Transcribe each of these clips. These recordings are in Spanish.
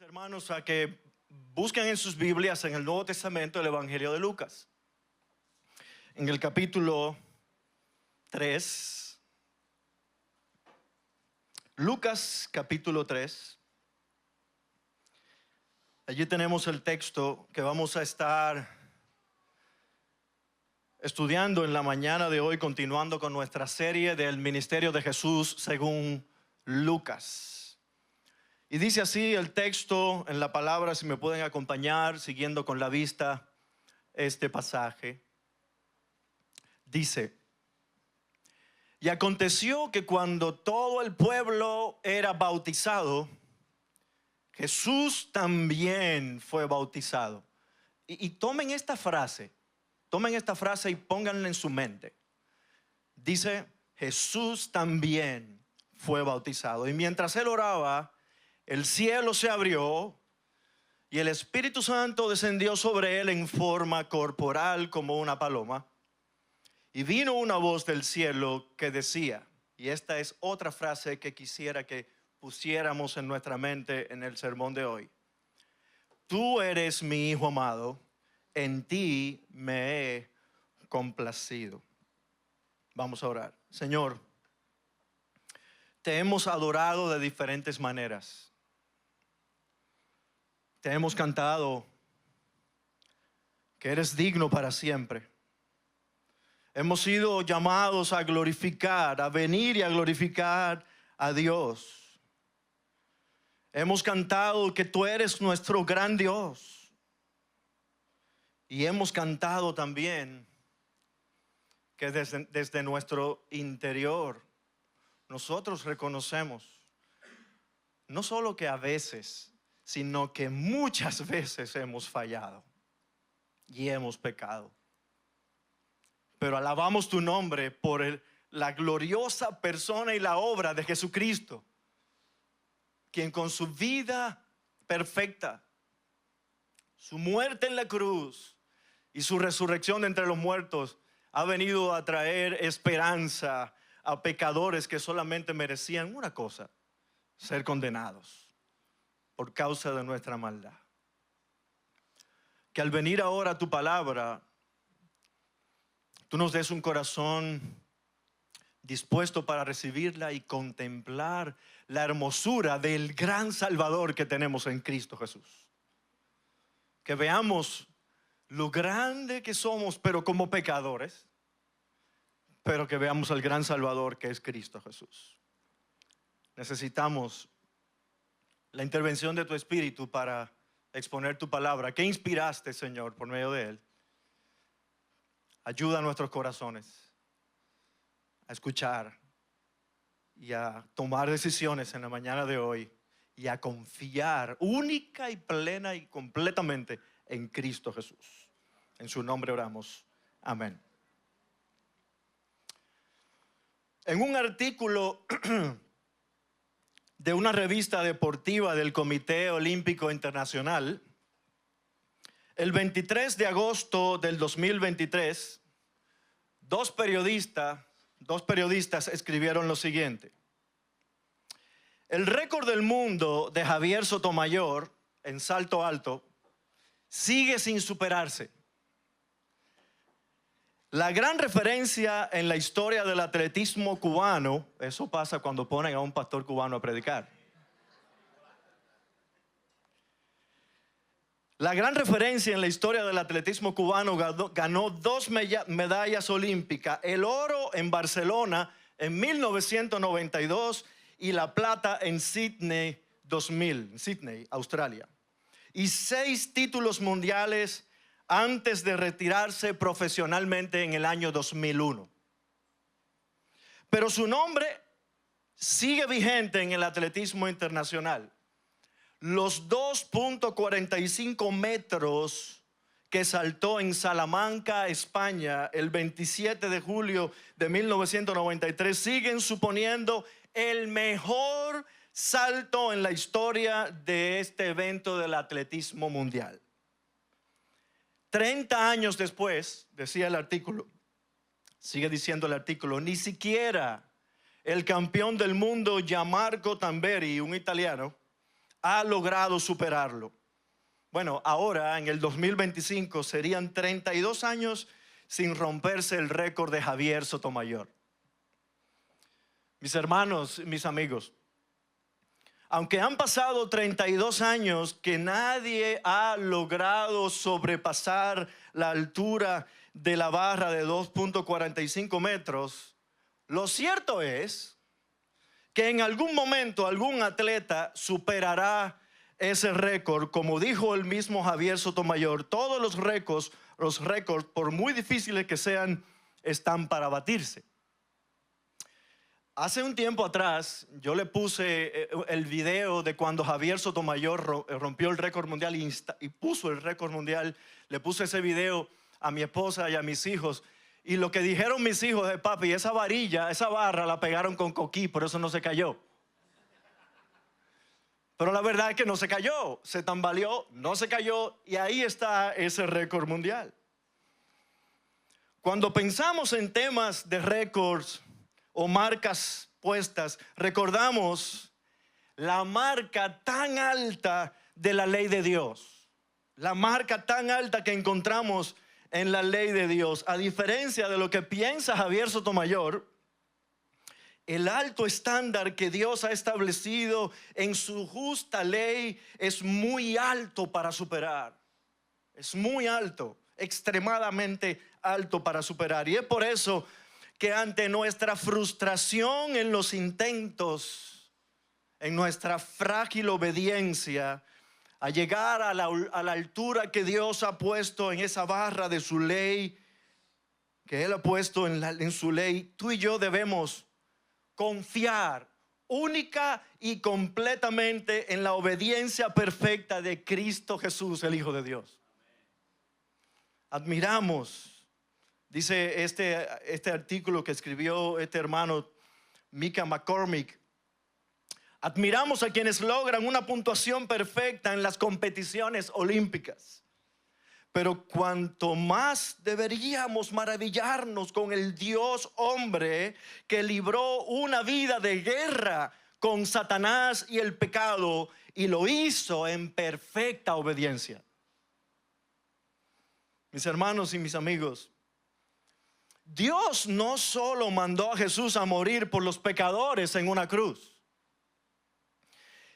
Hermanos, a que busquen en sus Biblias en el Nuevo Testamento el Evangelio de Lucas. En el capítulo 3, Lucas capítulo 3, allí tenemos el texto que vamos a estar estudiando en la mañana de hoy, continuando con nuestra serie del ministerio de Jesús según Lucas. Y dice así el texto en la palabra, si me pueden acompañar, siguiendo con la vista este pasaje. Dice: y aconteció que cuando todo el pueblo era bautizado, Jesús también fue bautizado. Y tomen esta frase y pónganla en su mente. Dice: Jesús también fue bautizado. Y mientras él oraba, el cielo se abrió y el Espíritu Santo descendió sobre él en forma corporal como una paloma. Y vino una voz del cielo que decía, y esta es otra frase que quisiera que pusiéramos en nuestra mente en el sermón de hoy: tú eres mi Hijo amado, en ti me he complacido. Vamos a orar. Señor, te hemos adorado de diferentes maneras. Te hemos cantado que eres digno para siempre. Hemos sido llamados a glorificar, a venir y a glorificar a Dios. Hemos cantado que tú eres nuestro gran Dios. Y hemos cantado también que desde nuestro interior nosotros reconocemos no solo que a veces, sino que muchas veces hemos fallado y hemos pecado. Pero alabamos tu nombre por la gloriosa persona y la obra de Jesucristo, quien con su vida perfecta, su muerte en la cruz y su resurrección de entre los muertos, ha venido a traer esperanza a pecadores que solamente merecían una cosa: ser condenados por causa de nuestra maldad. Que al venir ahora a tu palabra, tú nos des un corazón dispuesto para recibirla y contemplar la hermosura del gran Salvador que tenemos en Cristo Jesús. Que veamos lo grande que somos, pero como pecadores, pero que veamos al gran Salvador que es Cristo Jesús. Necesitamos la intervención de tu Espíritu para exponer tu palabra. ¿Qué inspiraste, Señor, por medio de él? Ayuda a nuestros corazones a escuchar y a tomar decisiones en la mañana de hoy y a confiar única y plena y completamente en Cristo Jesús. En su nombre oramos. Amén. En un artículo de una revista deportiva del Comité Olímpico Internacional, el 23 de agosto del 2023, dos periodistas escribieron lo siguiente: el récord del mundo de Javier Sotomayor en salto alto sigue sin superarse. La gran referencia en la historia del atletismo cubano, eso pasa cuando ponen a un pastor cubano a predicar. La gran referencia en la historia del atletismo cubano ganó 2 medallas olímpicas: el oro en Barcelona en 1992 y la plata en Sydney 2000, Sydney, Australia. Y 6 títulos mundiales antes de retirarse profesionalmente en el año 2001. Pero su nombre sigue vigente en el atletismo internacional. Los 2.45 metros que saltó en Salamanca, España, el 27 de julio de 1993 siguen suponiendo el mejor salto en la historia de este evento del atletismo mundial. 30 años después, decía el artículo, sigue diciendo el artículo, ni siquiera el campeón del mundo Gianmarco Tamberi, un italiano, ha logrado superarlo. Bueno, ahora en el 2025 serían 32 años sin romperse el récord de Javier Sotomayor. Mis hermanos, mis amigos, aunque han pasado 32 años que nadie ha logrado sobrepasar la altura de la barra de 2.45 metros, lo cierto es que en algún momento algún atleta superará ese récord. Como dijo el mismo Javier Sotomayor, todos los récords, por muy difíciles que sean, están para batirse. Hace un tiempo atrás yo le puse el video de cuando Javier Sotomayor rompió el récord mundial y puso el récord mundial. Le puse ese video a mi esposa y a mis hijos. Y lo que dijeron mis hijos es: papi, esa varilla, esa barra la pegaron con coquí, por eso no se cayó. Pero la verdad es que no se cayó, se tambaleó, no se cayó, y ahí está ese récord mundial. Cuando pensamos en temas de récords o marcas puestas, recordamos la marca tan alta de la ley de Dios. La marca tan alta que encontramos en la ley de Dios. A diferencia de lo que piensa Javier Sotomayor, el alto estándar que Dios ha establecido en su justa ley es muy alto para superar. Es muy alto, extremadamente alto para superar. Y es por eso que ante nuestra frustración en los intentos, en nuestra frágil obediencia a llegar a la altura que Dios ha puesto en esa barra de su ley, que Él ha puesto en su ley, tú y yo debemos confiar única y completamente en la obediencia perfecta de Cristo Jesús, el Hijo de Dios. Admiramos, dice este artículo que escribió este hermano Micah McCormick, admiramos a quienes logran una puntuación perfecta en las competiciones olímpicas. Pero cuanto más deberíamos maravillarnos con el Dios hombre que libró una vida de guerra con Satanás y el pecado y lo hizo en perfecta obediencia. Mis hermanos y mis amigos, Dios no solo mandó a Jesús a morir por los pecadores en una cruz.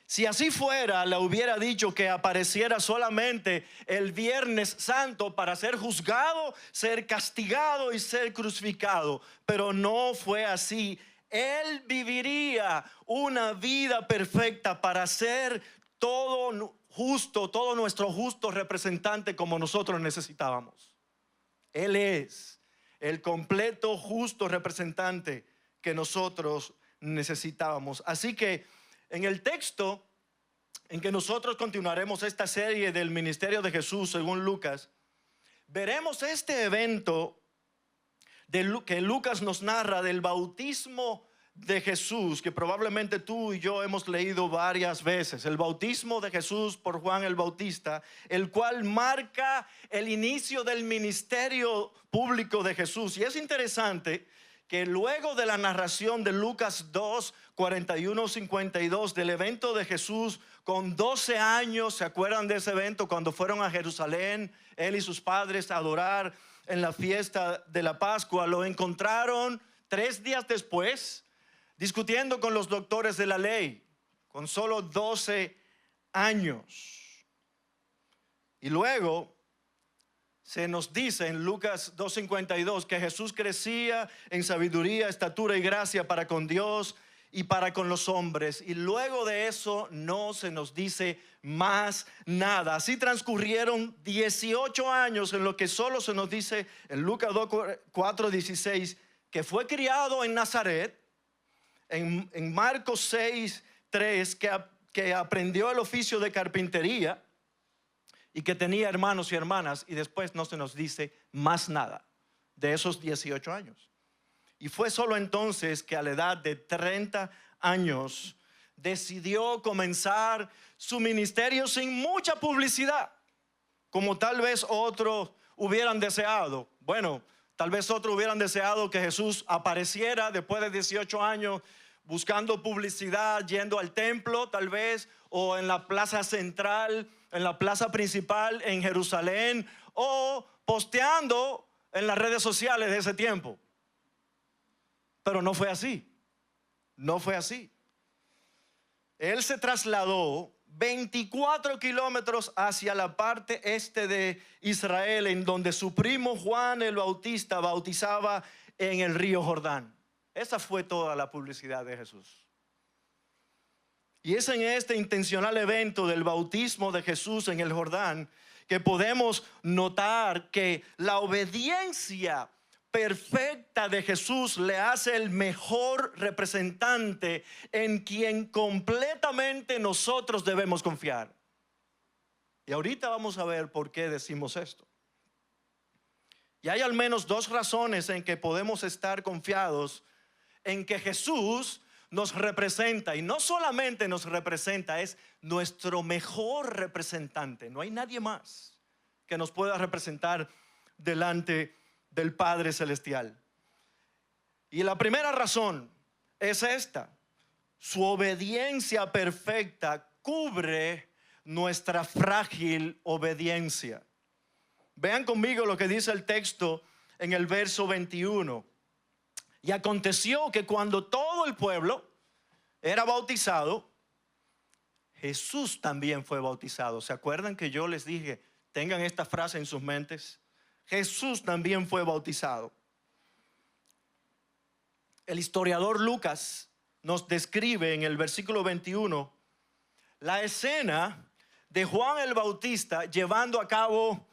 Si así fuera, le hubiera dicho que apareciera solamente el Viernes Santo para ser juzgado, ser castigado y ser crucificado. Pero no fue así. Él viviría una vida perfecta para ser todo justo, todo nuestro justo representante como nosotros necesitábamos. Él es el completo justo representante que nosotros necesitábamos. Así que en el texto en que nosotros continuaremos esta serie del ministerio de Jesús según Lucas, veremos este evento que Lucas nos narra del bautismo de Jesús, que probablemente tú y yo hemos leído varias veces. El bautismo de Jesús por Juan el Bautista, el cual marca el inicio del ministerio público de Jesús. Y es interesante que luego de la narración de Lucas 2, 41, 52 del evento de Jesús con 12 años, ¿se acuerdan de ese evento cuando fueron a Jerusalén, él y sus padres, a adorar en la fiesta de la Pascua? Lo encontraron 3 días después discutiendo con los doctores de la ley, con solo 12 años. Y luego se nos dice en Lucas 2:52 que Jesús crecía en sabiduría, estatura y gracia para con Dios y para con los hombres. Y luego de eso no se nos dice más nada. Así transcurrieron 18 años en lo que solo se nos dice en Lucas 4:16 que fue criado en Nazaret. En Marcos 6:3 que aprendió el oficio de carpintería y que tenía hermanos y hermanas, y después no se nos dice más nada de esos 18 años. Y fue solo entonces que a la edad de 30 años decidió comenzar su ministerio sin mucha publicidad, como tal vez otros hubieran deseado. Bueno, tal vez otros hubieran deseado que Jesús apareciera después de 18 años buscando publicidad, yendo al templo tal vez, o en la plaza central, en la plaza principal en Jerusalén, o posteando en las redes sociales de ese tiempo. Pero no fue así, no fue así. Él se trasladó 24 kilómetros hacia la parte este de Israel, en donde su primo Juan el Bautista bautizaba en el río Jordán. Esa fue toda la publicidad de Jesús. Y es en este intencional evento del bautismo de Jesús en el Jordán que podemos notar que la obediencia perfecta de Jesús le hace el mejor representante en quien completamente nosotros debemos confiar. Y ahorita vamos a ver por qué decimos esto. Y hay al menos dos razones en que podemos estar confiados en que Jesús nos representa, y no solamente nos representa, es nuestro mejor representante. No hay nadie más que nos pueda representar delante del Padre Celestial. Y la primera razón es esta: su obediencia perfecta cubre nuestra frágil obediencia. Vean conmigo lo que dice el texto en el verso 21. Y aconteció que cuando todo el pueblo era bautizado, Jesús también fue bautizado. ¿Se acuerdan que yo les dije, tengan esta frase en sus mentes? Jesús también fue bautizado. El historiador Lucas nos describe en el versículo 21 la escena de Juan el Bautista llevando a cabo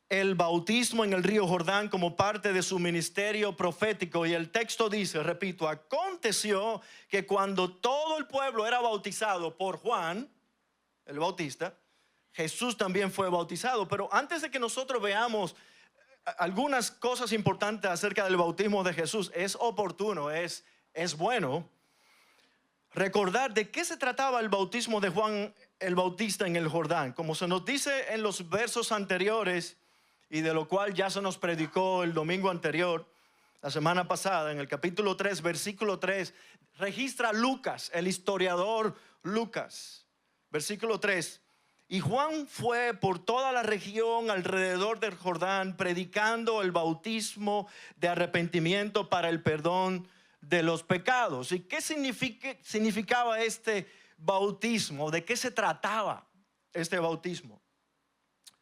el bautismo en el río Jordán como parte de su ministerio profético. Y el texto dice, repito, aconteció que cuando todo el pueblo era bautizado por Juan el Bautista, Jesús también fue bautizado. Pero antes de que nosotros veamos algunas cosas importantes acerca del bautismo de Jesús, es oportuno, es bueno recordar de qué se trataba el bautismo de Juan el Bautista en el Jordán. Como se nos dice en los versos anteriores, y de lo cual ya se nos predicó el domingo anterior, la semana pasada, en el capítulo 3, versículo 3, registra Lucas, el historiador Lucas, versículo 3. Y Juan fue por toda la región alrededor del Jordán predicando el bautismo de arrepentimiento para el perdón de los pecados. ¿Y qué significaba este bautismo? ¿De qué se trataba este bautismo?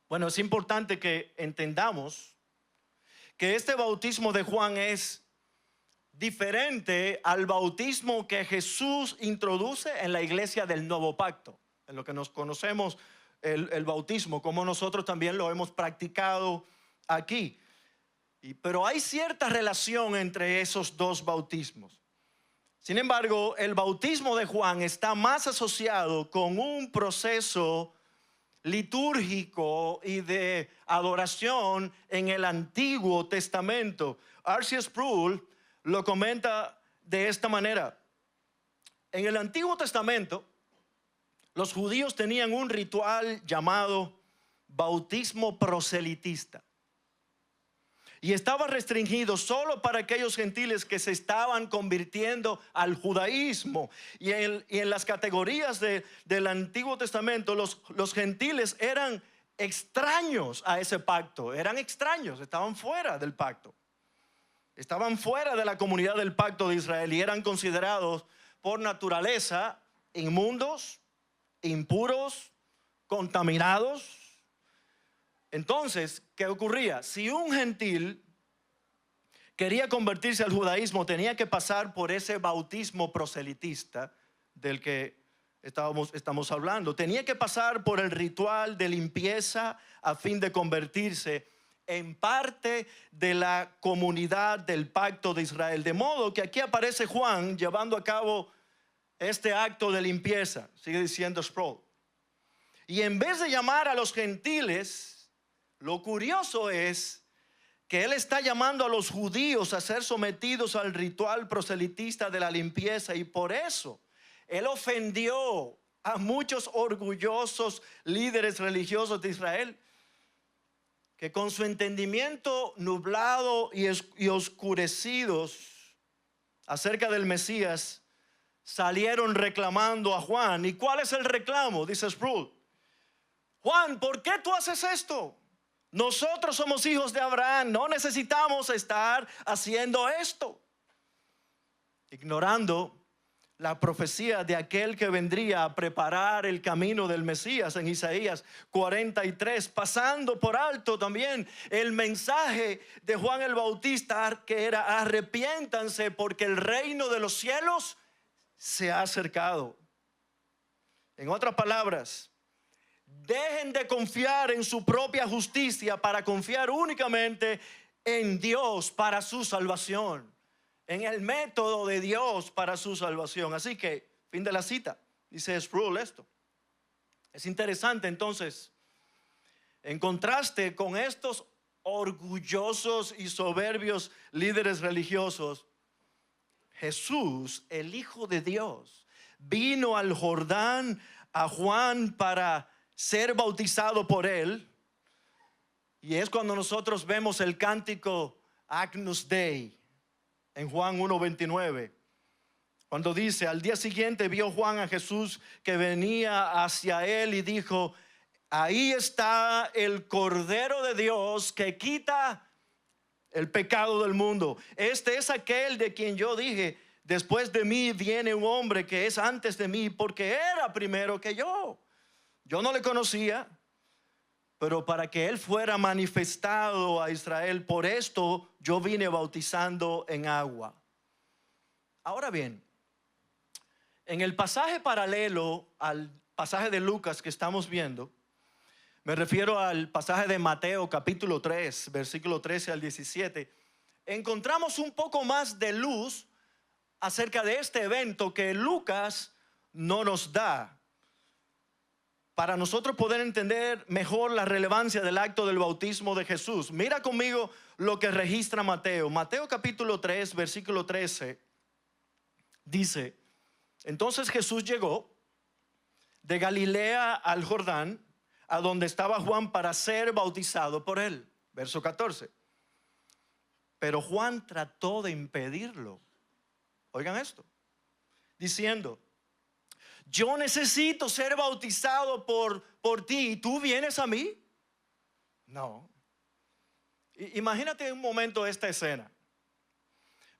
Bueno, es importante que entendamos que este bautismo de Juan es diferente al bautismo que Jesús introduce en la iglesia del Nuevo Pacto, en lo que nos conocemos el bautismo, como nosotros también lo hemos practicado aquí. Pero hay cierta relación entre esos dos bautismos. Sin embargo, el bautismo de Juan está más asociado con un proceso litúrgico y de adoración en el Antiguo Testamento. R.C. Sproul lo comenta de esta manera: en el Antiguo Testamento los judíos tenían un ritual llamado bautismo proselitista, y estaba restringido solo para aquellos gentiles que se estaban convirtiendo al judaísmo. Y en las categorías del Antiguo Testamento, los gentiles eran extraños a ese pacto, eran extraños, estaban fuera del pacto, estaban fuera de la comunidad del pacto de Israel, y eran considerados por naturaleza inmundos, impuros, contaminados. Entonces, ¿qué ocurría? Si un gentil quería convertirse al judaísmo, tenía que pasar por ese bautismo proselitista del que estamos hablando. Tenía que pasar por el ritual de limpieza a fin de convertirse en parte de la comunidad del pacto de Israel. De modo que aquí aparece Juan llevando a cabo este acto de limpieza, sigue diciendo Sproul. Y en vez de llamar a los gentiles, lo curioso es que él está llamando a los judíos a ser sometidos al ritual proselitista de la limpieza, y por eso él ofendió a muchos orgullosos líderes religiosos de Israel, que con su entendimiento nublado y oscurecidos acerca del Mesías, salieron reclamando a Juan. ¿Y cuál es el reclamo? Dice Sproul: Juan, ¿por qué tú haces esto? Nosotros somos hijos de Abraham, no necesitamos estar haciendo esto. Ignorando la profecía de aquel que vendría a preparar el camino del Mesías en Isaías 43, pasando por alto también el mensaje de Juan el Bautista, que era: arrepiéntanse porque el reino de los cielos se ha acercado. En otras palabras, dejen de confiar en su propia justicia para confiar únicamente en Dios para su salvación, en el método de Dios para su salvación. Así que, fin de la cita, dice Sproul esto. Es interesante entonces, en contraste con estos orgullosos y soberbios líderes religiosos, Jesús, el Hijo de Dios, vino al Jordán a Juan para ser bautizado por él. Y es cuando nosotros vemos el cántico Agnus Dei en Juan 1:29, cuando dice: al día siguiente vio Juan a Jesús que venía hacia él y dijo: ahí está el Cordero de Dios que quita el pecado del mundo. Este es aquel de quien yo dije: después de mí viene un hombre que es antes de mí, porque era primero que yo. Yo no le conocía, pero para que él fuera manifestado a Israel, por esto yo vine bautizando en agua. Ahora bien, en el pasaje paralelo al pasaje de Lucas que estamos viendo, me refiero al pasaje de Mateo capítulo 3, versículo 13 al 17, encontramos un poco más de luz acerca de este evento que Lucas no nos da, para nosotros poder entender mejor la relevancia del acto del bautismo de Jesús. Mira conmigo lo que registra Mateo. Mateo capítulo 3, versículo 13, dice: entonces Jesús llegó de Galilea al Jordán, a donde estaba Juan, para ser bautizado por él. Verso 14. Pero Juan trató de impedirlo. Oigan esto, diciendo: yo necesito ser bautizado por ti, ¿y tú vienes a mí? No. Imagínate un momento esta escena.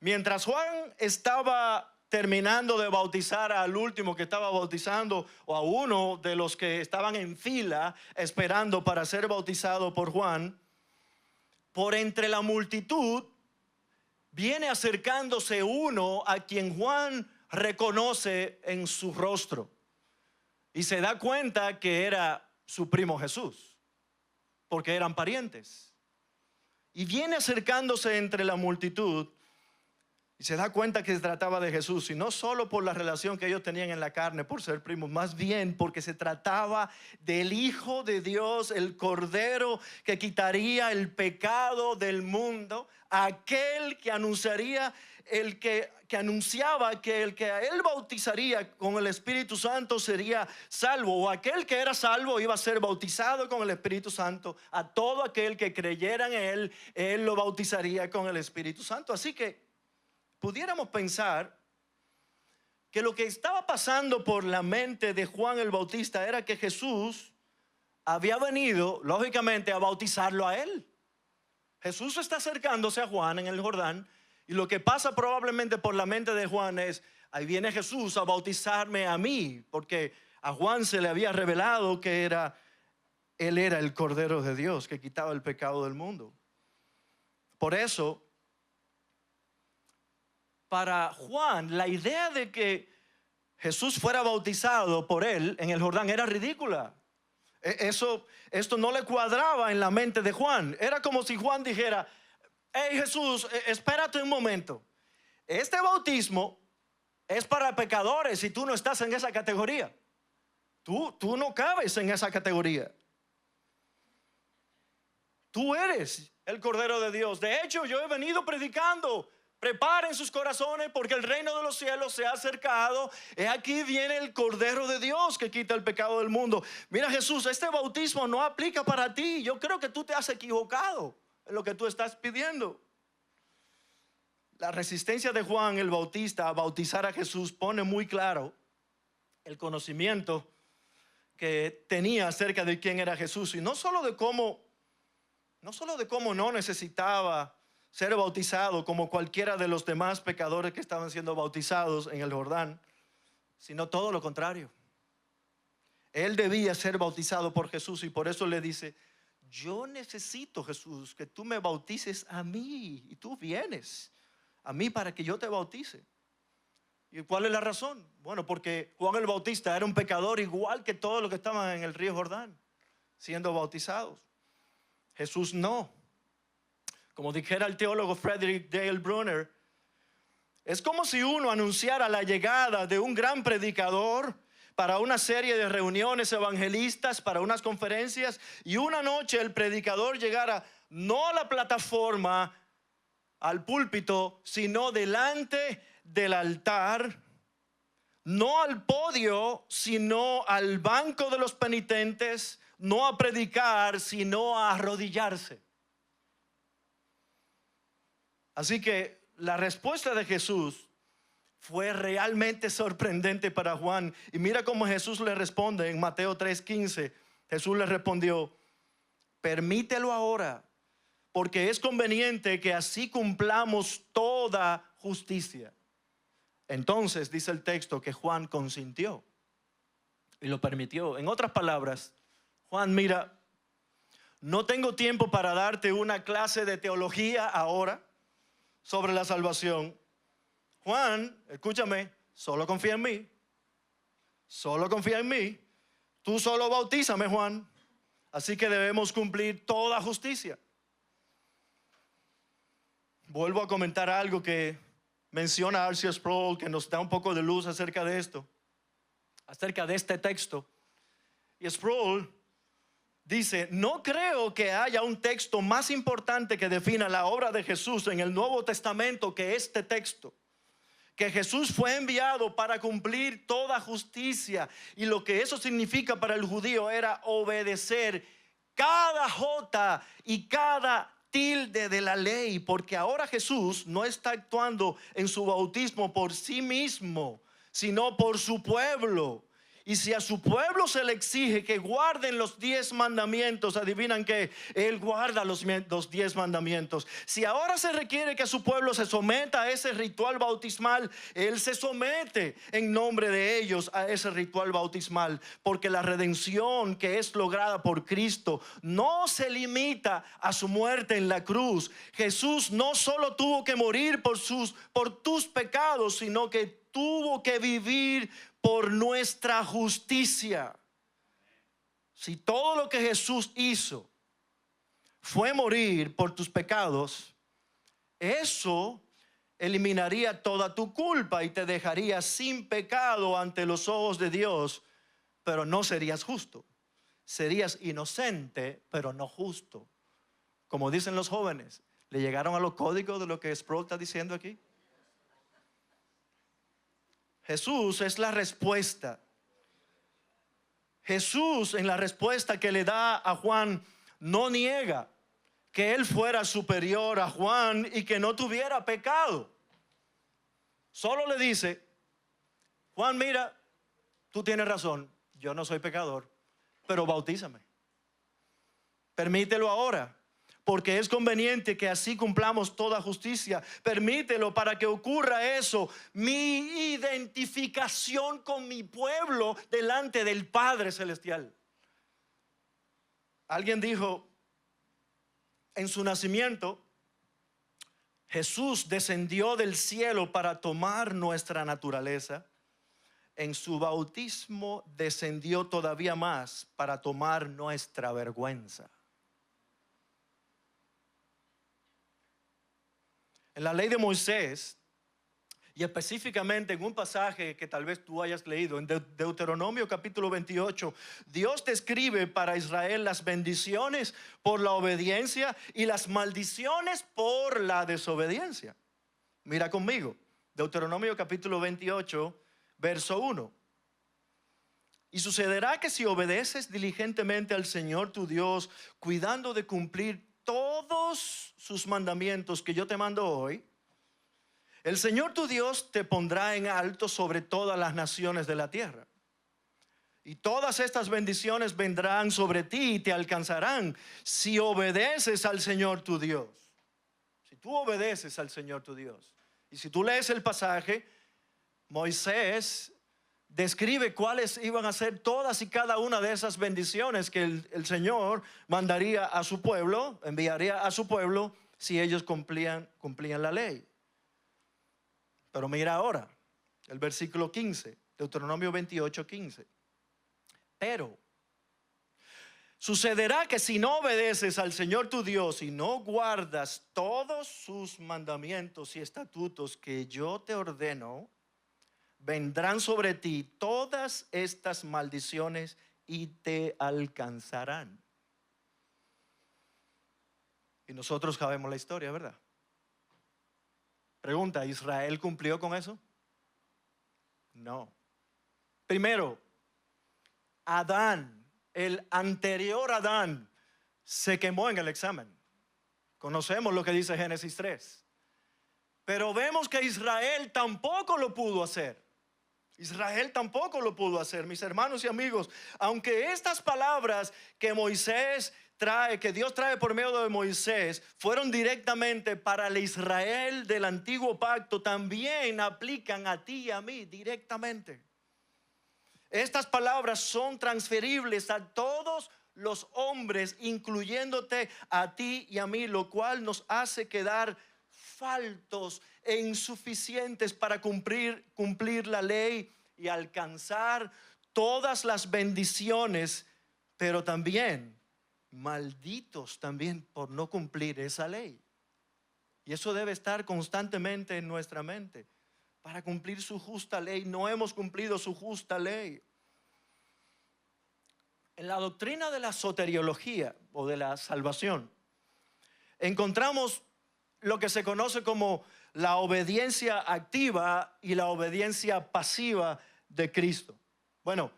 Mientras Juan estaba terminando de bautizar al último que estaba bautizando, o a uno de los que estaban en fila esperando para ser bautizado por Juan, por entre la multitud viene acercándose uno a quien Juan reconoce en su rostro y se da cuenta que era su primo Jesús, porque eran parientes. Y viene acercándose entre la multitud y se da cuenta que se trataba de Jesús, y no solo por la relación que ellos tenían en la carne, por ser primos, más bien porque se trataba del Hijo de Dios, el Cordero que quitaría el pecado del mundo, aquel que anunciaría, el que anunciaba que el que a él bautizaría con el Espíritu Santo sería salvo, o aquel que era salvo iba a ser bautizado con el Espíritu Santo. A todo aquel que creyera en él lo bautizaría con el Espíritu Santo. Así que pudiéramos pensar que lo que estaba pasando por la mente de Juan el Bautista era que Jesús había venido, lógicamente, a bautizarlo a él. Jesús está acercándose a Juan en el Jordán, y lo que pasa probablemente por la mente de Juan es: ahí viene Jesús a bautizarme a mí, porque a Juan se le había revelado que él era el Cordero de Dios que quitaba el pecado del mundo. Por eso, para Juan, la idea de que Jesús fuera bautizado por él en el Jordán era ridícula. Esto no le cuadraba en la mente de Juan. Era como si Juan dijera: hey Jesús, espérate un momento. Este bautismo es para pecadores y tú no estás en esa categoría. Tú no cabes en esa categoría. Tú eres el Cordero de Dios. De hecho, yo he venido predicando: preparen sus corazones porque el reino de los cielos se ha acercado. He aquí viene el Cordero de Dios que quita el pecado del mundo. Mira Jesús, este bautismo no aplica para ti. Yo creo que tú te has equivocado en lo que tú estás pidiendo. La resistencia de Juan el Bautista a bautizar a Jesús pone muy claro el conocimiento que tenía acerca de quién era Jesús, y no solo de cómo no necesitaba ser bautizado como cualquiera de los demás pecadores que estaban siendo bautizados en el Jordán, sino todo lo contrario. Él debía ser bautizado por Jesús, y por eso le dice: yo necesito, Jesús, que tú me bautices a mí, y tú vienes a mí para que yo te bautice. ¿Y cuál es la razón? Bueno, porque Juan el Bautista era un pecador igual que todos los que estaban en el río Jordán siendo bautizados. Jesús no. Como dijera el teólogo Frederick Dale Brunner, es como si uno anunciara la llegada de un gran predicador para una serie de reuniones evangelistas, para unas conferencias, y una noche el predicador llegara no a la plataforma, al púlpito, sino delante del altar, no al podio, sino al banco de los penitentes, no a predicar, sino a arrodillarse. Así que la respuesta de Jesús fue realmente sorprendente para Juan. Y mira cómo Jesús le responde en Mateo 3:15. Jesús le respondió: permítelo ahora, porque es conveniente que así cumplamos toda justicia. Entonces dice el texto que Juan consintió y lo permitió. En otras palabras, Juan, mira, no tengo tiempo para darte una clase de teología ahora sobre la salvación. Juan, escúchame, solo confía en mí. Solo confía en mí. Tú solo bautízame, Juan. Así que debemos cumplir toda justicia. Vuelvo a comentar algo que menciona R.C. Sproul, que nos da un poco de luz acerca de esto, acerca de este texto. Y Sproul dice: no creo que haya un texto más importante que defina la obra de Jesús en el Nuevo Testamento que este texto. Que Jesús fue enviado para cumplir toda justicia, y lo que eso significa para el judío era obedecer cada jota y cada tilde de la ley, porque ahora Jesús no está actuando en su bautismo por sí mismo, sino por su pueblo. Y si a su pueblo se le exige que guarden los 10 mandamientos, adivinan que Él guarda los 10 mandamientos. Si ahora se requiere que su pueblo se someta a ese ritual bautismal, Él se somete en nombre de ellos a ese ritual bautismal, porque la redención que es lograda por Cristo no se limita a su muerte en la cruz. Jesús no solo tuvo que morir por tus pecados, sino que tuvo que vivir por nuestra justicia. Si todo lo que Jesús hizo fue morir por tus pecados, eso eliminaría toda tu culpa y te dejaría sin pecado ante los ojos de Dios, pero no serías justo. Serías inocente, pero no justo. Como dicen los jóvenes, ¿le llegaron a los códigos de lo que Sproul está diciendo aquí? Jesús es la respuesta. Jesús, en la respuesta que le da a Juan, no niega que él fuera superior a Juan y que no tuviera pecado. Solo le dice: Juan, mira, tú tienes razón, yo no soy pecador, pero bautízame. Permítelo ahora, porque es conveniente que así cumplamos toda justicia. Permítelo para que ocurra eso, mi identificación con mi pueblo delante del Padre Celestial. Alguien dijo: en su nacimiento, Jesús descendió del cielo para tomar nuestra naturaleza. En su bautismo descendió todavía más para tomar nuestra vergüenza. En la ley de Moisés, y específicamente en un pasaje que tal vez tú hayas leído, en Deuteronomio capítulo 28, Dios describe para Israel las bendiciones por la obediencia y las maldiciones por la desobediencia. Mira conmigo, Deuteronomio capítulo 28, verso 1. Y sucederá que si obedeces diligentemente al Señor tu Dios, cuidando de cumplir todos sus mandamientos que yo te mando hoy, El Señor tu Dios te pondrá en alto sobre todas las naciones de la tierra. Y todas estas bendiciones vendrán sobre ti y te alcanzarán si obedeces al Señor tu Dios. Si tú obedeces al Señor tu Dios. Y si tú lees el pasaje, Moisés describe cuáles iban a ser todas y cada una de esas bendiciones que el Señor mandaría a su pueblo, enviaría a su pueblo si ellos cumplían la ley. Pero mira ahora, el versículo 15, Deuteronomio 28, 15. Pero sucederá que si no obedeces al Señor tu Dios y no guardas todos sus mandamientos y estatutos que yo te ordeno, vendrán sobre ti todas estas maldiciones y te alcanzarán. Y nosotros sabemos la historia, ¿verdad? Pregunta, ¿Israel cumplió con eso? No. Primero, Adán, el anterior Adán, se quemó en el examen. Conocemos lo que dice Génesis 3. Pero vemos que Israel tampoco lo pudo hacer. Israel tampoco lo pudo hacer, mis hermanos y amigos. Aunque estas palabras que Moisés trae, que Dios trae por medio de Moisés, fueron directamente para el Israel del antiguo pacto, también aplican a ti y a mí directamente. Estas palabras son transferibles a todos los hombres, incluyéndote a ti y a mí, lo cual nos hace quedar faltos e insuficientes para cumplir la ley y alcanzar todas las bendiciones, pero también malditos también por no cumplir esa ley. Y eso debe estar constantemente en nuestra mente. Para cumplir su justa ley, no hemos cumplido su justa ley. En la doctrina de la soteriología o de la salvación, encontramos lo que se conoce como la obediencia activa y la obediencia pasiva de Cristo. Bueno,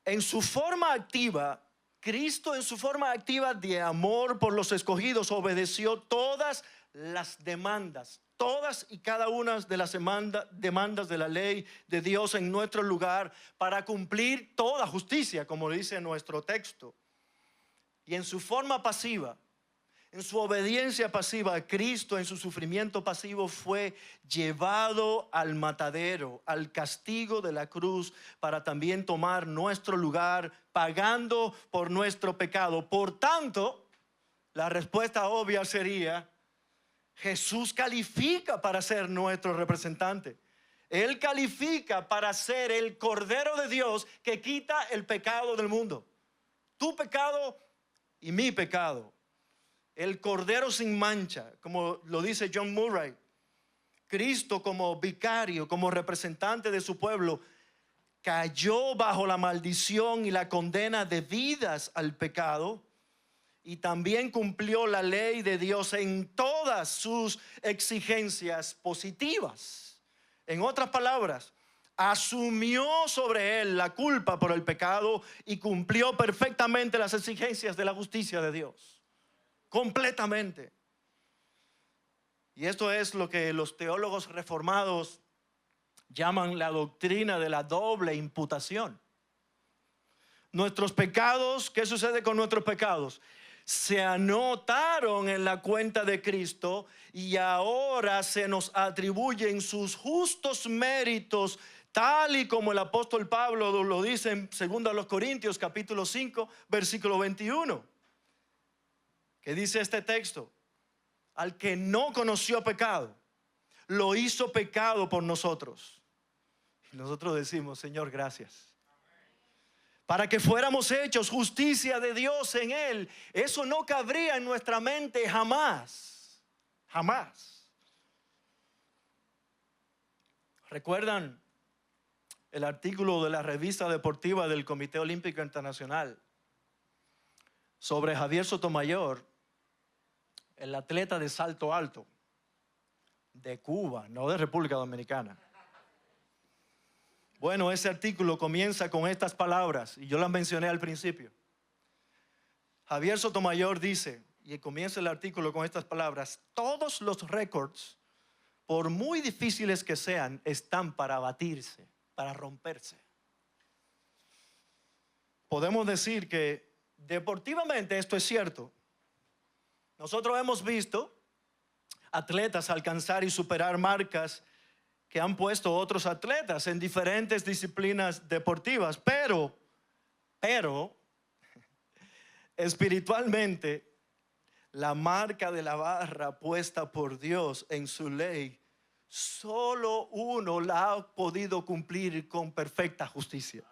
en su forma activa, Cristo en su forma activa de amor por los escogidos obedeció todas las demandas, todas y cada una de las demandas de la ley de Dios en nuestro lugar para cumplir toda justicia, como dice nuestro texto. Y en su forma pasiva, en su obediencia pasiva, Cristo en su sufrimiento pasivo fue llevado al matadero, al castigo de la cruz, para también tomar nuestro lugar, pagando por nuestro pecado. Por tanto, la respuesta obvia sería: Jesús califica para ser nuestro representante. Él califica para ser el Cordero de Dios que quita el pecado del mundo. Tu pecado y mi pecado. El Cordero sin mancha, como lo dice John Murray. Cristo como vicario, como representante de su pueblo, cayó bajo la maldición y la condena debidas al pecado. Y también cumplió la ley de Dios en todas sus exigencias positivas. En otras palabras, asumió sobre él la culpa por el pecado y cumplió perfectamente las exigencias de la justicia de Dios. Completamente. Y esto es lo que los teólogos reformados llaman la doctrina de la doble imputación. Nuestros pecados, ¿qué sucede con nuestros pecados? Se anotaron en la cuenta de Cristo y ahora se nos atribuyen sus justos méritos, tal y como el apóstol Pablo lo dice en 2 Corintios capítulo 5 versículo 21. ¿Qué dice este texto? Al que no conoció pecado, lo hizo pecado por nosotros. Y nosotros decimos: Señor, gracias. Para que fuéramos hechos justicia de Dios en él. Eso no cabría en nuestra mente jamás. Jamás. ¿Recuerdan el artículo de la revista deportiva del Comité Olímpico Internacional sobre Javier Sotomayor, el atleta de salto alto de Cuba, no de República Dominicana? Bueno, ese artículo comienza con estas palabras y yo las mencioné al principio. Javier Sotomayor dice, y comienza el artículo con estas palabras: todos los récords por muy difíciles que sean, están para abatirse, para romperse. Podemos decir que deportivamente esto es cierto. Nosotros hemos visto atletas alcanzar y superar marcas que han puesto otros atletas en diferentes disciplinas deportivas, pero espiritualmente, la marca de la barra puesta por Dios en su ley, solo uno la ha podido cumplir con perfecta justicia.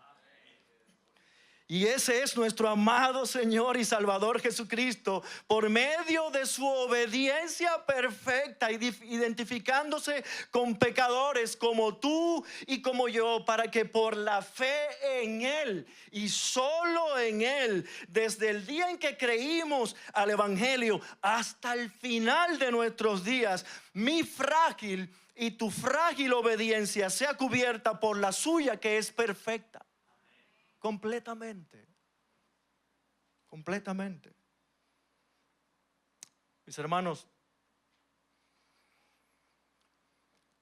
Y ese es nuestro amado Señor y Salvador Jesucristo, por medio de su obediencia perfecta, identificándose con pecadores como tú y como yo, para que por la fe en Él y solo en Él, desde el día en que creímos al Evangelio hasta el final de nuestros días, mi frágil y tu frágil obediencia sea cubierta por la suya, que es perfecta. Completamente. Mis hermanos,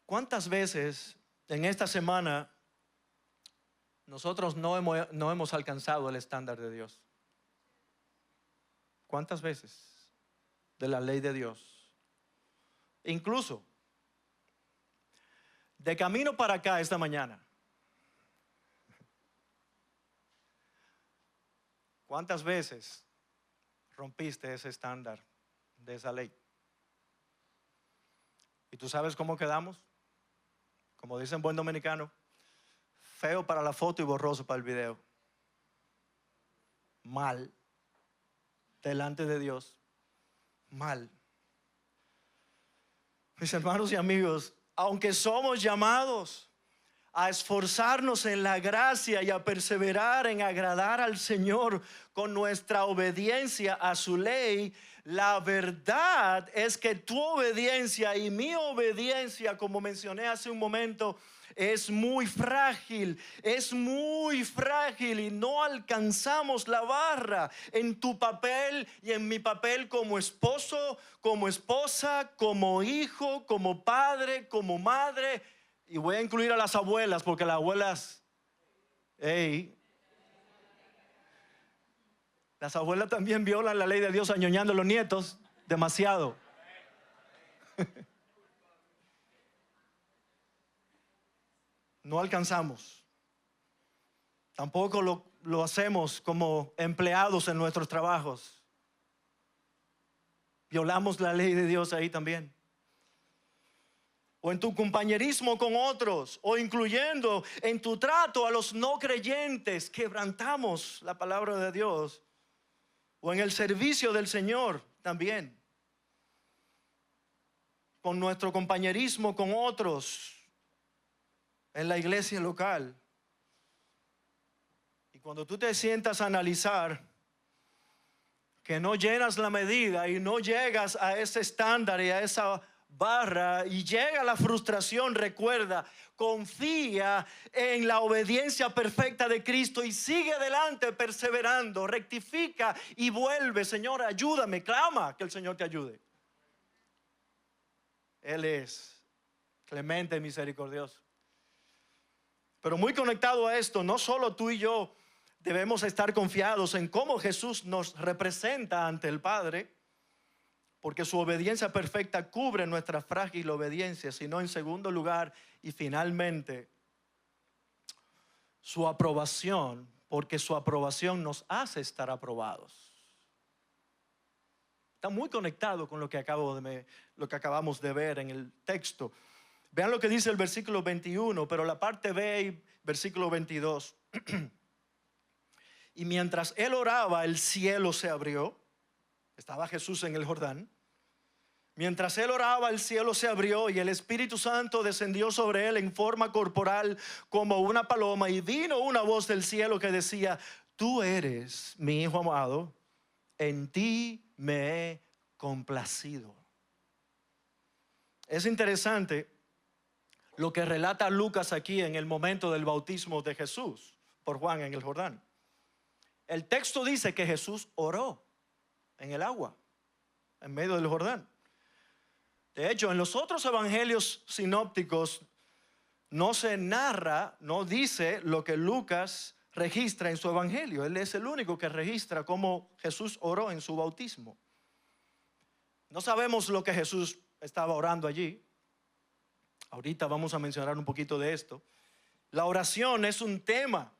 ¿cuántas veces en esta semana nosotros no hemos alcanzado el estándar de Dios? ¿Cuántas veces de la ley de Dios? Incluso de camino para acá esta mañana, ¿cuántas veces rompiste ese estándar de esa ley? ¿Y tú sabes cómo quedamos? Como dicen buen dominicano, feo para la foto y borroso para el video. Mal. Delante de Dios. Mal. Mis hermanos y amigos, aunque somos llamados a esforzarnos en la gracia y a perseverar en agradar al Señor con nuestra obediencia a su ley, la verdad es que tu obediencia y mi obediencia, como mencioné hace un momento, es muy frágil y no alcanzamos la barra en tu papel y en mi papel como esposo, como esposa, como hijo, como padre, como madre. Y voy a incluir a las abuelas, porque las abuelas, las abuelas también violan la ley de Dios añoñando a los nietos demasiado. No alcanzamos. Tampoco lo hacemos como empleados en nuestros trabajos. Violamos la ley de Dios ahí también. O en tu compañerismo con otros, o incluyendo en tu trato a los no creyentes, quebrantamos la palabra de Dios. O en el servicio del Señor también. Con nuestro compañerismo con otros en la iglesia local. Y cuando tú te sientas a analizar que no llenas la medida y no llegas a ese estándar y a esa barra y llega la frustración, recuerda, confía en la obediencia perfecta de Cristo y sigue adelante perseverando, rectifica y vuelve. Señor, ayúdame, clama que el Señor te ayude. Él es clemente y misericordioso. Pero muy conectado a esto, no solo tú y yo debemos estar confiados en cómo Jesús nos representa ante el Padre, porque su obediencia perfecta cubre nuestra frágil obediencia, sino en segundo lugar y finalmente su aprobación, porque su aprobación nos hace estar aprobados. Está muy conectado con lo que acabamos de ver en el texto. Vean lo que dice el versículo 21, pero la parte B, versículo 22. Y mientras él oraba, el cielo se abrió. Estaba Jesús en el Jordán. Mientras él oraba, el cielo se abrió y el Espíritu Santo descendió sobre él en forma corporal como una paloma, y vino una voz del cielo que decía: tú eres mi Hijo amado, en ti me he complacido. Es interesante lo que relata Lucas aquí en el momento del bautismo de Jesús por Juan en el Jordán. El texto dice que Jesús oró en el agua, en medio del Jordán. De hecho, en los otros evangelios sinópticos no se narra, no dice lo que Lucas registra en su evangelio. Él es el único que registra cómo Jesús oró en su bautismo. No sabemos lo que Jesús estaba orando allí. Ahorita vamos a mencionar un poquito de esto. La oración es un tema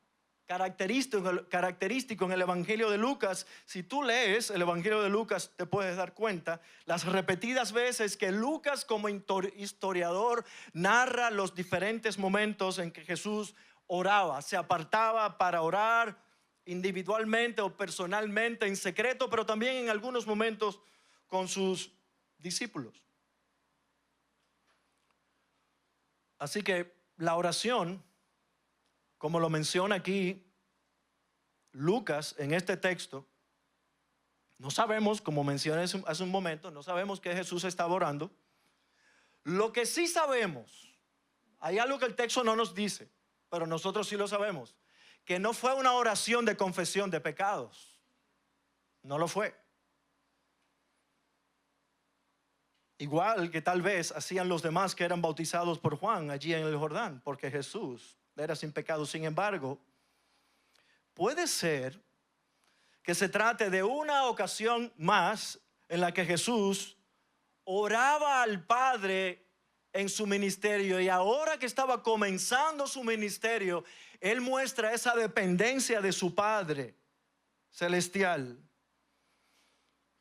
característico en el Evangelio de Lucas. Si tú lees el Evangelio de Lucas, te puedes dar cuenta las repetidas veces que Lucas, como historiador, narra los diferentes momentos en que Jesús oraba, se apartaba para orar individualmente o personalmente, en secreto, pero también en algunos momentos con sus discípulos. Así que la oración, como lo menciona aquí Lucas en este texto, no sabemos, como mencioné hace un momento, no sabemos qué Jesús estaba orando. Lo que sí sabemos, hay algo que el texto no nos dice, pero nosotros sí lo sabemos, que no fue una oración de confesión de pecados. No lo fue. Igual que tal vez hacían los demás que eran bautizados por Juan allí en el Jordán, porque Jesús era sin pecado. Sin embargo, puede ser que se trate de una ocasión más en la que Jesús oraba al Padre en su ministerio, y ahora que estaba comenzando su ministerio, Él muestra esa dependencia de su Padre celestial.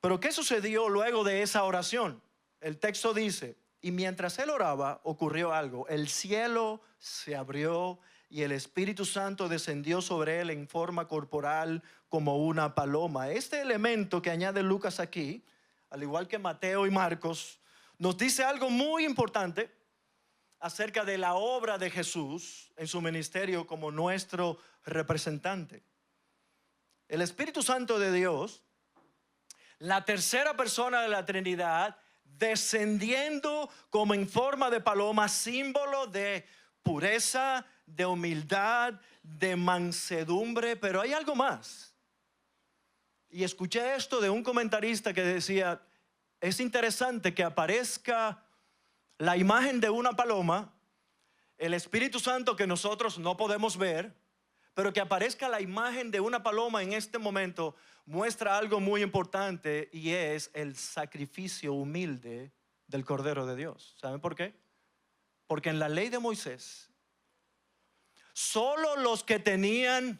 Pero ¿qué sucedió luego de esa oración? El texto dice: y mientras Él oraba, ocurrió algo. El cielo se abrió y el Espíritu Santo descendió sobre Él en forma corporal como una paloma. Este elemento que añade Lucas aquí, al igual que Mateo y Marcos, nos dice algo muy importante acerca de la obra de Jesús en su ministerio como nuestro representante. El Espíritu Santo de Dios, la tercera persona de la Trinidad, descendiendo como en forma de paloma, símbolo de pureza, de humildad, de mansedumbre. Pero hay algo más. Y escuché esto de un comentarista que decía: es interesante que aparezca la imagen de una paloma, el Espíritu Santo que nosotros no podemos ver, pero que aparezca la imagen de una paloma en este momento muestra algo muy importante, y es el sacrificio humilde del Cordero de Dios. ¿Saben por qué? Porque en la ley de Moisés, solo los que tenían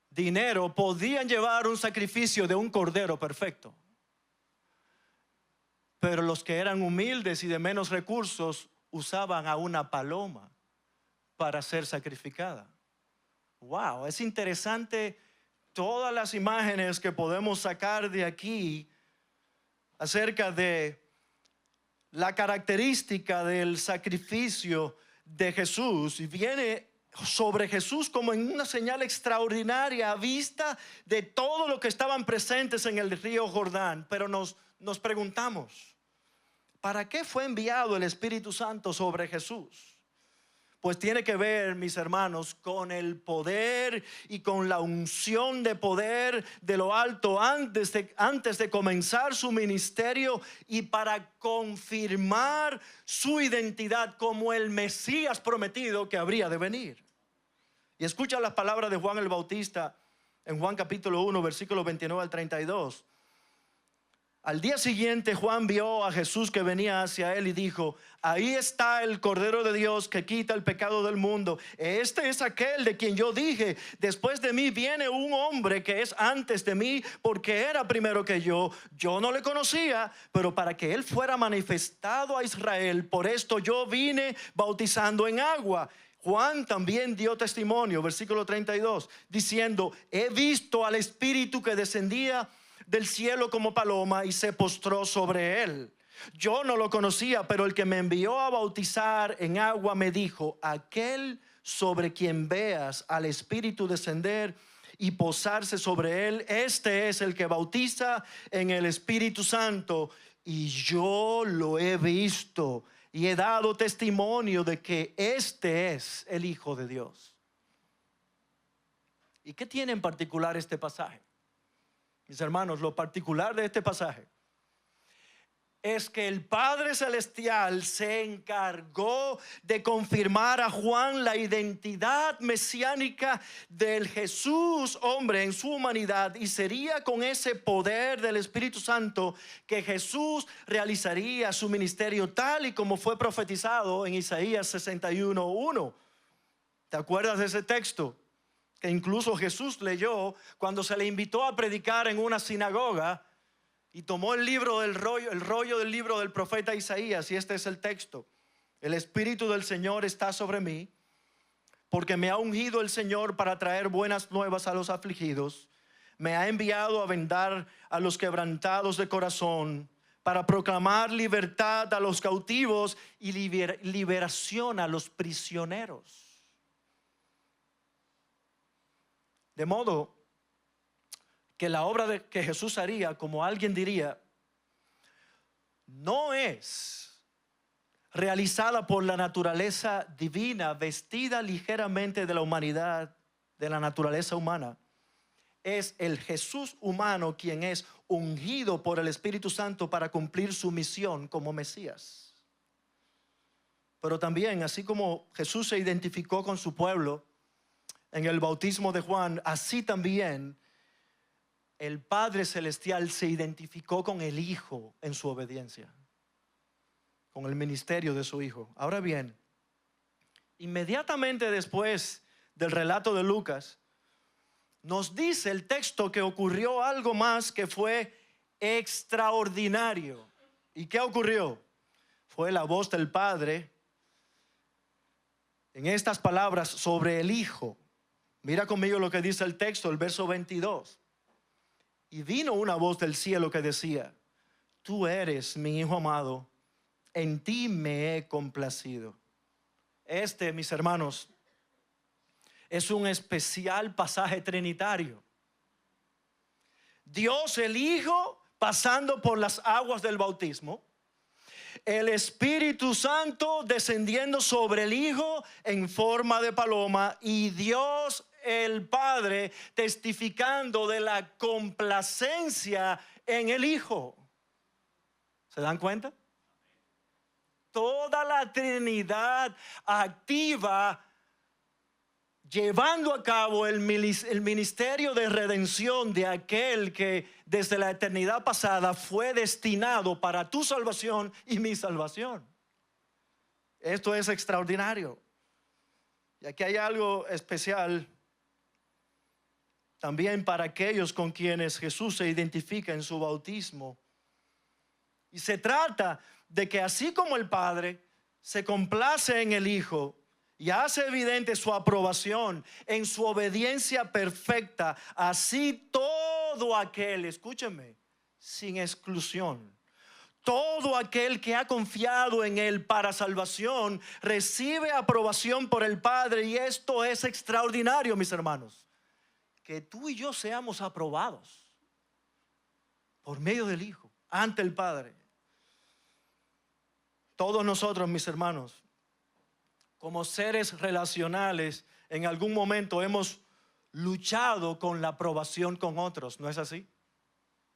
dinero podían llevar un sacrificio de un cordero perfecto. Pero los que eran humildes y de menos recursos usaban a una paloma para ser sacrificada. Wow, es interesante todas las imágenes que podemos sacar de aquí acerca de la característica del sacrificio de Jesús, y viene sobre Jesús como en una señal extraordinaria a vista de todo lo que estaban presentes en el río Jordán. Pero nos preguntamos, ¿para qué fue enviado el Espíritu Santo sobre Jesús? Pues tiene que ver, mis hermanos, con el poder y con la unción de poder de lo alto antes de comenzar su ministerio, y para confirmar su identidad como el Mesías prometido que habría de venir. Y escucha las palabras de Juan el Bautista en Juan capítulo 1, versículos 29 al 32. Al día siguiente Juan vio a Jesús que venía hacia él y dijo: ahí está el Cordero de Dios que quita el pecado del mundo. Este es aquel de quien yo dije: después de mí viene un hombre que es antes de mí, porque era primero que yo. Yo no le conocía, pero para que él fuera manifestado a Israel, por esto yo vine bautizando en agua. Juan también dio testimonio, versículo 32, diciendo: he visto al Espíritu que descendía del cielo como paloma y se postró sobre él. Yo no lo conocía, pero el que me envió a bautizar en agua me dijo: aquel sobre quien veas al Espíritu descender y posarse sobre él, este es el que bautiza en el Espíritu Santo. Y yo lo he visto y he dado testimonio de que este es el Hijo de Dios. ¿Y qué tiene en particular este pasaje? Mis hermanos, lo particular de este pasaje es que el Padre Celestial se encargó de confirmar a Juan la identidad mesiánica del Jesús hombre en su humanidad, y sería con ese poder del Espíritu Santo que Jesús realizaría su ministerio tal y como fue profetizado en Isaías 61:1. ¿Te acuerdas de ese texto? Que incluso Jesús leyó cuando se le invitó a predicar en una sinagoga, y tomó el rollo del libro del profeta Isaías, y este es el texto: el Espíritu del Señor está sobre mí, porque me ha ungido el Señor para traer buenas nuevas a los afligidos. Me ha enviado a vendar a los quebrantados de corazón, para proclamar libertad a los cautivos y liberación a los prisioneros. De modo que la obra que Jesús haría, como alguien diría, no es realizada por la naturaleza divina, vestida ligeramente de la humanidad, de la naturaleza humana. Es el Jesús humano quien es ungido por el Espíritu Santo para cumplir su misión como Mesías. Pero también, así como Jesús se identificó con su pueblo en el bautismo de Juan, así también el Padre Celestial se identificó con el Hijo en su obediencia, con el ministerio de su Hijo. Ahora bien, inmediatamente después del relato de Lucas, nos dice el texto que ocurrió algo más que fue extraordinario. ¿Y qué ocurrió? Fue la voz del Padre en estas palabras sobre el Hijo. Mira conmigo lo que dice el texto, el verso 22. Y vino una voz del cielo que decía: tú eres mi Hijo amado, en ti me he complacido. Este, mis hermanos, es un especial pasaje trinitario. Dios el Hijo pasando por las aguas del bautismo, el Espíritu Santo descendiendo sobre el Hijo en forma de paloma, y Dios el Padre testificando de la complacencia en el Hijo. ¿Se dan cuenta? Toda la Trinidad activa, llevando a cabo el ministerio de redención de aquel que desde la eternidad pasada fue destinado para tu salvación y mi salvación. Esto es extraordinario. Y aquí hay algo especial también para aquellos con quienes Jesús se identifica en su bautismo. Y se trata de que así como el Padre se complace en el Hijo y hace evidente su aprobación en su obediencia perfecta, así todo aquel, escúchenme, sin exclusión, todo aquel que ha confiado en Él para salvación, recibe aprobación por el Padre. Y esto es extraordinario, mis hermanos, que tú y yo seamos aprobados por medio del Hijo ante el Padre. Todos nosotros, mis hermanos, como seres relacionales, en algún momento hemos luchado con la aprobación con otros, ¿no es así?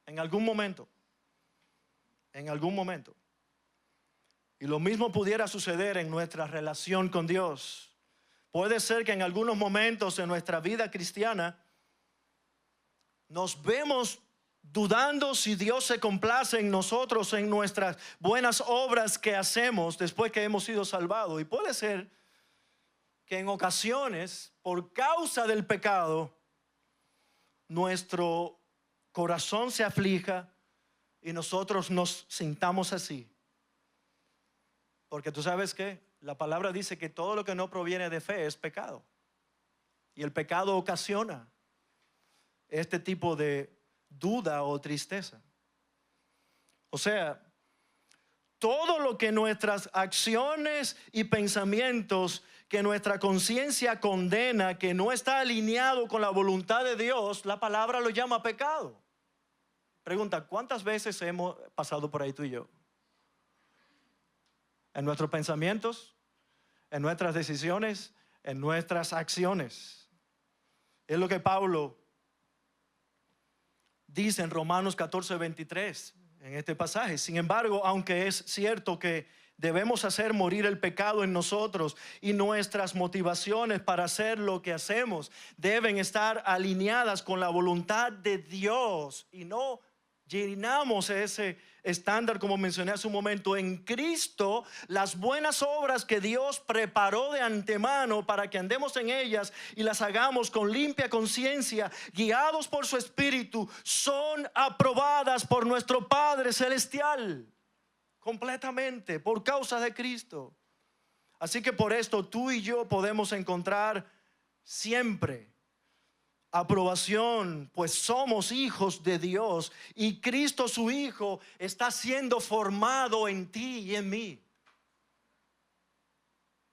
En algún momento. En algún momento. Y lo mismo pudiera suceder en nuestra relación con Dios. Puede ser que en algunos momentos en nuestra vida cristiana nos vemos dudando si Dios se complace en nosotros, en nuestras buenas obras que hacemos después que hemos sido salvados. Y puede ser que en ocasiones, por causa del pecado, nuestro corazón se aflija y nosotros nos sintamos así. Porque tú sabes que la palabra dice que todo lo que no proviene de fe es pecado. Y el pecado ocasiona este tipo de duda o tristeza. O sea, todo lo que nuestras acciones y pensamientos, que nuestra conciencia condena, que no está alineado con la voluntad de Dios, la palabra lo llama pecado. Pregunta, ¿cuántas veces hemos pasado por ahí tú y yo? En nuestros pensamientos, en nuestras decisiones, en nuestras acciones. Es lo que Pablo dice en Romanos 14:23. en este pasaje. Sin embargo, aunque es cierto que debemos hacer morir el pecado en nosotros y nuestras motivaciones para hacer lo que hacemos deben estar alineadas con la voluntad de Dios y no llenamos ese estándar, como mencioné hace un momento. En Cristo, las buenas obras que Dios preparó de antemano para que andemos en ellas y las hagamos con limpia conciencia, guiados por su Espíritu, son aprobadas por nuestro Padre Celestial completamente por causa de Cristo. Así que por esto tú y yo podemos encontrar siempre aprobación, pues somos hijos de Dios y Cristo su Hijo está siendo formado en ti y en mí.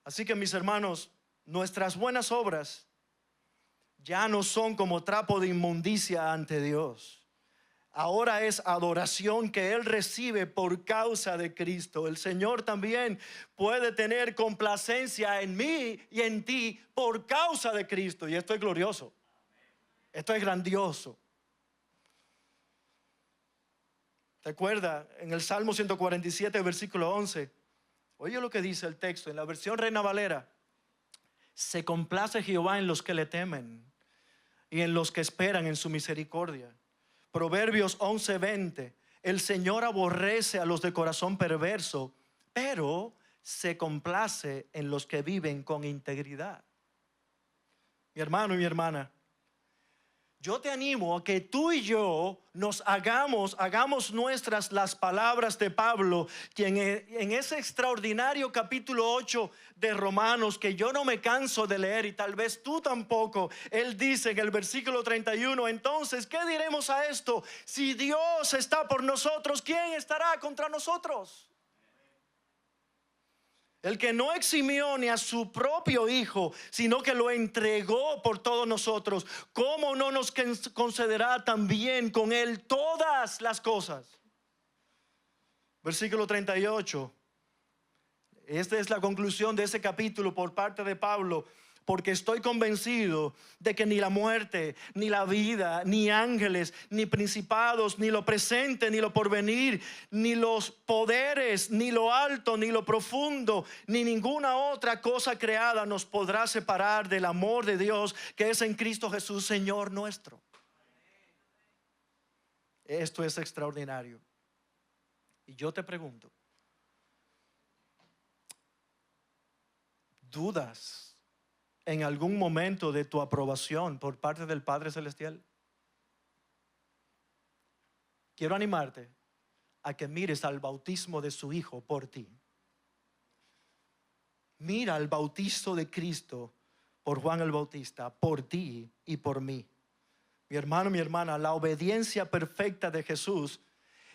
Así que mis hermanos, nuestras buenas obras ya no son como trapo de inmundicia ante Dios. Ahora es adoración que Él recibe por causa de Cristo. El Señor también puede tener complacencia en mí y en ti por causa de Cristo. Y esto es glorioso. Esto es grandioso. ¿Te acuerdas? En el Salmo 147, versículo 11. Oye lo que dice el texto en la versión Reina Valera. Se complace Jehová en los que le temen y en los que esperan en su misericordia. Proverbios 11:20. El Señor aborrece a los de corazón perverso, pero se complace en los que viven con integridad. Mi hermano y mi hermana, yo te animo a que tú y yo nos hagamos nuestras las palabras de Pablo, quien en ese extraordinario capítulo 8 de Romanos, que yo no me canso de leer y tal vez tú tampoco, él dice en el versículo 31, entonces, ¿qué diremos a esto? Si Dios está por nosotros, ¿quién estará contra nosotros? El que no eximió ni a su propio Hijo, sino que lo entregó por todos nosotros, ¿cómo no nos concederá también con Él todas las cosas? Versículo 38. Esta es la conclusión de ese capítulo por parte de Pablo. Porque estoy convencido de que ni la muerte, ni la vida, ni ángeles, ni principados, ni lo presente, ni lo porvenir, ni los poderes, ni lo alto, ni lo profundo, ni ninguna otra cosa creada nos podrá separar del amor de Dios que es en Cristo Jesús, Señor nuestro. Esto es extraordinario. Y yo te pregunto, ¿dudas en algún momento de tu aprobación por parte del Padre Celestial? Quiero animarte a que mires al bautismo de su Hijo por ti. Mira al bautizo de Cristo por Juan el Bautista, por ti y por mí. Mi hermano, mi hermana, la obediencia perfecta de Jesús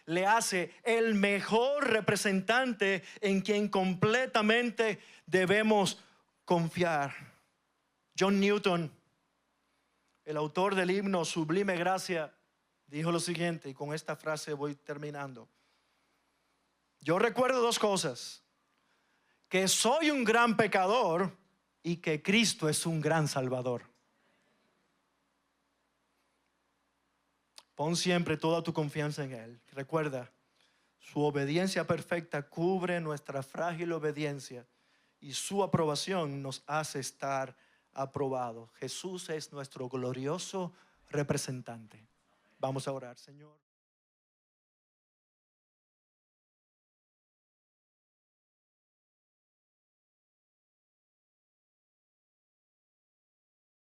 le hace el mejor representante en quien completamente debemos confiar. John Newton, el autor del himno Sublime Gracia, dijo lo siguiente, y con esta frase voy terminando. Yo recuerdo dos cosas: que soy un gran pecador y que Cristo es un gran Salvador. Pon siempre toda tu confianza en Él. Recuerda, su obediencia perfecta cubre nuestra frágil obediencia y su aprobación nos hace estar aprobado. Jesús es nuestro glorioso representante. Vamos a orar, Señor.